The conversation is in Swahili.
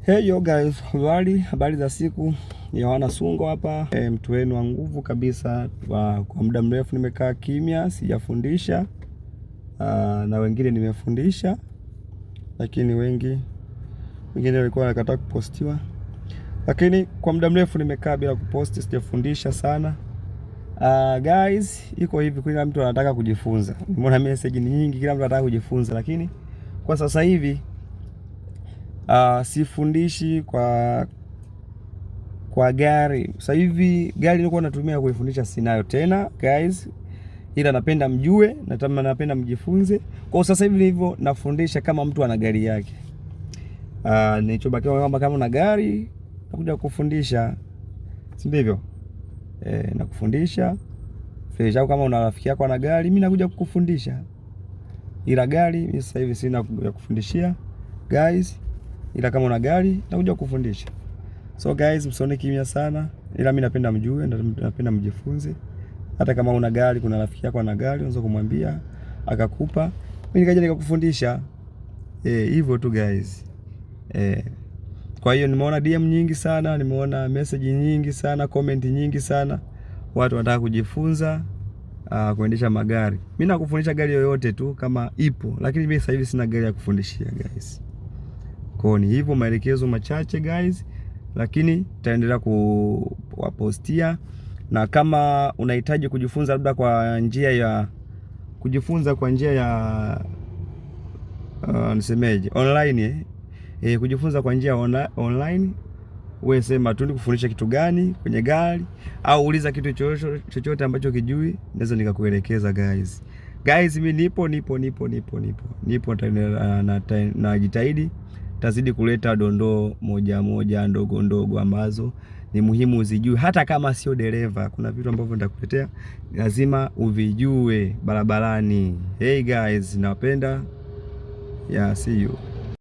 Hey yo guys, habari za siku. Ni Yohana Sungo hapa, mtu wenu wa nguvu kabisa. Kwa muda mrefu nimekaa kimya, sijafundisha na wengine nimefundisha, lakini wengine walikuwa wanakataa kupostiwa. Lakini kwa muda mrefu nimekaa bila kuposti, sijafundisha sana. Guys, iko hivi, kila mtu anataka kujifunza. Nimeona message ni nyingi, kila mtu anataka kujifunza, lakini kwa sasa hivi sifundishi kwa gari. Sasa hivi gari nilikuwa natumia kuifundisha sinayo tena guys, ila napenda mjue na napenda mjifunze. Kwa sasa hivi hivyo nafundisha kama mtu ana gari yake. Nilichobakia kama una gari nakuja kufundisha, si ndivyo? Nakufundisha fresh. Au kama una rafiki yako ana gari, mimi nakuja kukufundisha. Ila gari mimi sasa hivi sina ya kufundishia guys, ila kama una gari nakuja kukufundisha. So guys, msione kimya sana, ila mimi napenda mjue, napenda mjifunze. Hata kama una gari, kuna rafiki yako ana gari, unaweza kumwambia akakupa, mimi nikaja nikakufundisha. Hivyo tu guys. Kwa hiyo nimeona DM nyingi sana, nimeona message nyingi sana, comment nyingi sana. Watu wanataka kujifunza kuendesha magari. Mimi nakufundisha gari yoyote tu kama ipo, lakini mimi sasa hivi sina gari ya kufundishia guys. Kwa ni hivyo maelekezo machache guys, lakini tutaendelea kuwapostia. Na kama unahitaji kujifunza labda kwa njia ya nisemeje, online kujifunza kwa njia online, wewe sema tu nikufundisha kitu gani kwenye gari, au uliza kitu chochote ambacho kijui, naweza nikakuelekeza guys. Mimi nipo na jitahidi tazidi kuleta dondoo moja ndogo ambazo ni muhimu uzijue. Hata kama sio dereva, kuna vitu ambavyo nitakuletea lazima uvijue barabarani. Hey guys, napenda. See you.